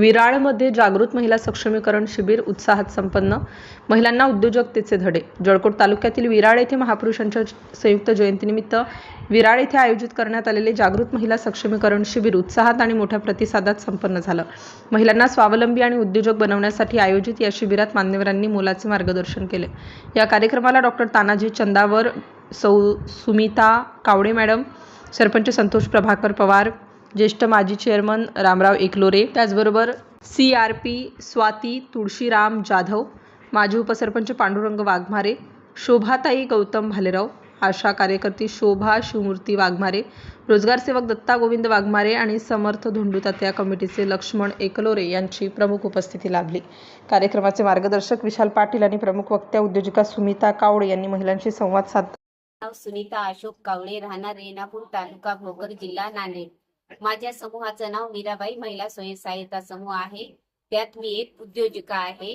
विराळमध्ये जागृत महिला सक्षमीकरण शिबिर उत्साहात संपन्न. महिलांना उद्योजकतेचे धडे. जळकोट तालुक्यातील विराळ येथे महापुरुषांच्या संयुक्त जयंतीनिमित्त विराळ येथे आयोजित करण्यात आलेले जागृत महिला सक्षमीकरण शिबिर उत्साहात आणि मोठ्या प्रतिसादात संपन्न झालं. महिलांना स्वावलंबी आणि उद्योजक बनवण्यासाठी आयोजित या शिबिरात मान्यवरांनी मोलाचे मार्गदर्शन केले. या कार्यक्रमाला डॉक्टर तानाजी चंदावर, सौ सुमिता कावडे मॅडम, सरपंच संतोष प्रभाकर पवार, ज्येष्ठ माजी चेअरमन रामराव एकलोरे, त्याचबरोबर CRP स्वाती तुळशीराम जाधव, माजी उपसरपंच पांडुरंग वाघमारे, शोभाताई गौतम भालेराव, आशा कार्यकर्ती शोभा शिवमूर्ती वाघमारे, रोजगार सेवक दत्ता गोविंद वाघमारे आणि समर्थ धोंडूतात्या कमिटीचे लक्ष्मण एकलोरे यांची प्रमुख उपस्थिती लाभली. कार्यक्रमाचे मार्गदर्शक विशाल पाटील आणि प्रमुख वक्त्या उद्योजिका सुमिता कावडे यांनी महिलांशी संवाद साधला. नाव सुनीता अशोक कावळे, राहणार रेणापूर, तालुका भोकर, जिल्हा नांदेड. माझ्या समूहाचं नाव मीराबाई महिला स्वयंसहायता समूह आहे. त्यात मी एक उद्योजिका आहे.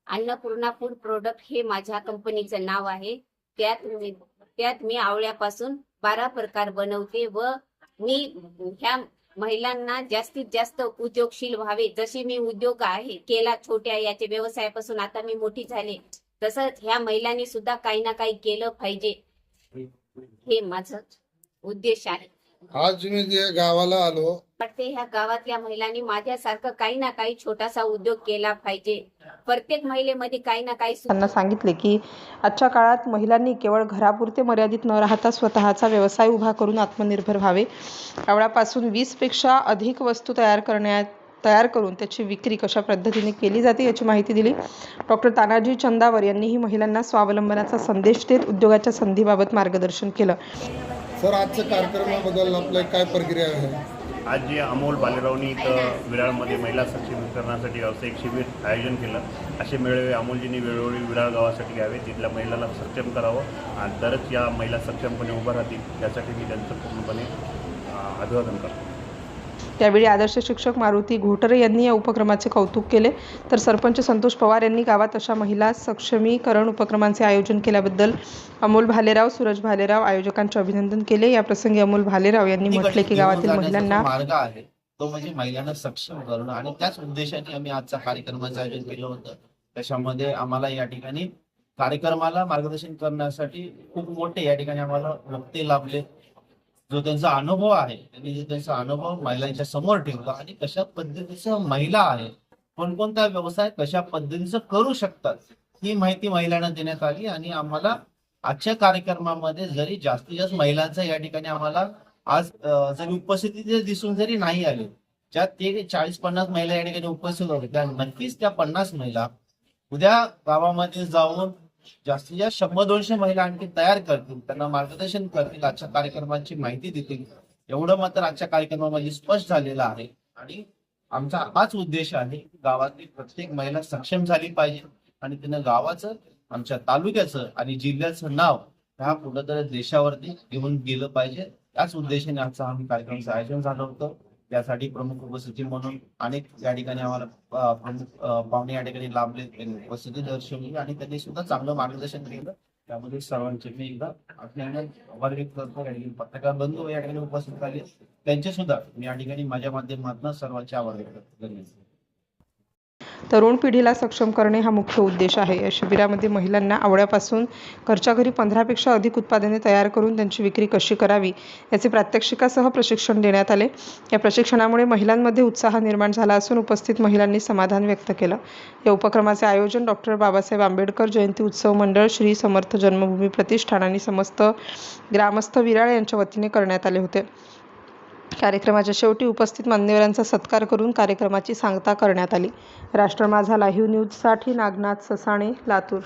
अन्नपूर्णा फूड प्रोडक्ट हे माझ्या कंपनीचं नाव आहे. त्यात मी आवळ्यापासून 12 प्रकार बनवते व मी ह्या महिलांना जास्तीत जास्त उद्योगशील व्हावे. जशी मी उद्योग आहे केला छोट्या याच्या व्यवसायापासून आता मी मोठी झाले, तसंच ह्या महिलांनी सुद्धा काही ना काही केलं पाहिजे, हे माझं उद्देश आहे. आज मी जे गावाला आलो वाटते ह्या गावातल्या महिलांनी माझ्यासारखं काही ना काही छोटासा उद्योग केला पाहिजे. प्रत्येक महिलेमध्ये काही ना काही. त्यांना सांगितले की आजच्या काळात महिलांनी केवळ घरापुरते मर्यादित न राहता स्वतःचा व्यवसाय उभा करून आत्मनिर्भर व्हावे. आवळापासून 20 पेक्षा अधिक वस्तू तयार करून त्याची विक्री कशा पद्धतीने केली जाते याची माहिती दिली. डॉक्टर तानाजी चंदावर यांनीही महिलांना स्वावलंबनाचा संदेश देत उद्योगाच्या संधीबाबत मार्गदर्शन केलं. सर, आजच्या कार्यक्रमाबद्दल आपलं काय प्रक्रिया आहे? आज जे अमोल भालेरावनी इथं विराळमध्ये महिला सक्षमीकरणासाठी व्यावसायिक शिबिर आयोजन केलं. असे मेळावे अमोलजींनी वेळोवेळी विराळ गावासाठी घ्यावे, तिथल्या महिलांना सक्षम करावं आणि तरच या महिला सक्षमपणे उभं राहतील, यासाठी मी त्यांचं पूर्णपणे अभिवादन करतो. त्यावेळी आदर्श शिक्षक मारुती घोटरे यांनी या उपक्रमाचे कौतुक केले, तर सरपंच संतोष पवार यांनी गावात अशा महिला सक्षमीकरण उपक्रमांचे आयोजन केल्याबद्दल अमोल भालेराव, सूरज भालेराव आयोजकांचे अभिनंदन केले. या प्रसंगी अमोल भालेराव यांनी म्हटले की गावातील महिलांना मार्ग आहे तो म्हणजे महिलांना सक्षम करणं आणि त्याच उद्देशाने आम्ही आजच्या कार्यक्रमाचं आयोजन केलं होतं. त्याच्यामध्ये आम्हाला या ठिकाणी कार्यक्रमाला मार्गदर्शन करण्यासाठी खूप मोठे या ठिकाणी आम्हाला वक्ते लाभले. जो त्यांचा अनुभव आहे त्यांनी जो त्यांचा अनुभव महिलांच्या समोर ठेवला आणि कशा पद्धतीचं महिला आहे, कोणकोणता व्यवसाय कशा पद्धतीचं करू शकतात ही माहिती महिलांना देण्यात आली. आणि आम्हाला आजच्या कार्यक्रमामध्ये जरी जास्तीत जास्त महिलांचा या ठिकाणी आम्हाला आज जरी उपस्थिती दिसून जरी नाही आली, ज्या ते 40-50 महिला या ठिकाणी उपस्थित होते, त्या नक्कीच त्या 50 महिला उद्या गावामध्ये जाऊन जास्तीत जास्त 100-200 महिला आणखी तयार करतील, त्यांना मार्गदर्शन करतील, आजच्या कार्यक्रमाची माहिती देतील. एवढं मात्र आजच्या कार्यक्रमामध्ये स्पष्ट झालेलं आहे. आणि आमचा हाच उद्देश आहे की गावातली प्रत्येक महिला सक्षम झाली पाहिजे आणि तिनं गावाचं, आमच्या तालुक्याचं आणि जिल्ह्याचं नाव ह्या कुठंतरी देशावरती घेऊन गेलं पाहिजे. त्याच उद्देशाने आजचा आम्ही कार्यक्रमाचं आयोजन झालं होतं. त्यासाठी प्रमुख उपस्थिती म्हणून अनेक या ठिकाणी आम्हाला प्रमुख पाहुणे या ठिकाणी लाभले, त्यांनी उपस्थिती दर्शवली आणि त्यांनी सुद्धा चांगलं मार्गदर्शन केलं. त्यामध्ये सर्वांचे मी एकदा अभिनंदन आभार व्यक्त करतो. या ठिकाणी पत्रकार बंधू या ठिकाणी उपस्थित झाले, त्यांचे सुद्धा मी या ठिकाणी माझ्या माध्यमातून सर्वांचे आभार व्यक्त करतो. तरुण पिढीला सक्षम करणे हा मुख्य उद्देश आहे. या शिबिरामध्ये महिलांना आवळ्यापासून घरच्या घरी 15 पेक्षा अधिक उत्पादने तयार करून त्यांची विक्री कशी करावी याचे प्रात्यक्षिकासह प्रशिक्षण देण्यात आले. या प्रशिक्षणामुळे महिलांमध्ये उत्साह निर्माण झाला असून उपस्थित महिलांनी समाधान व्यक्त केलं. या उपक्रमाचे आयोजन डॉक्टर बाबासाहेब आंबेडकर जयंती उत्सव मंडळ, श्री समर्थ जन्मभूमी प्रतिष्ठान आणि समस्त ग्रामस्थ विराळ यांच्या वतीने करण्यात आले होते. कार्यक्रमाच्या शेवटी उपस्थित मान्यवरांचा सत्कार करून कार्यक्रमाची सांगता करण्यात आली. राष्ट्र माझा लाईव्ह न्यूजसाठी नागनाथ ससाणे, लातूर.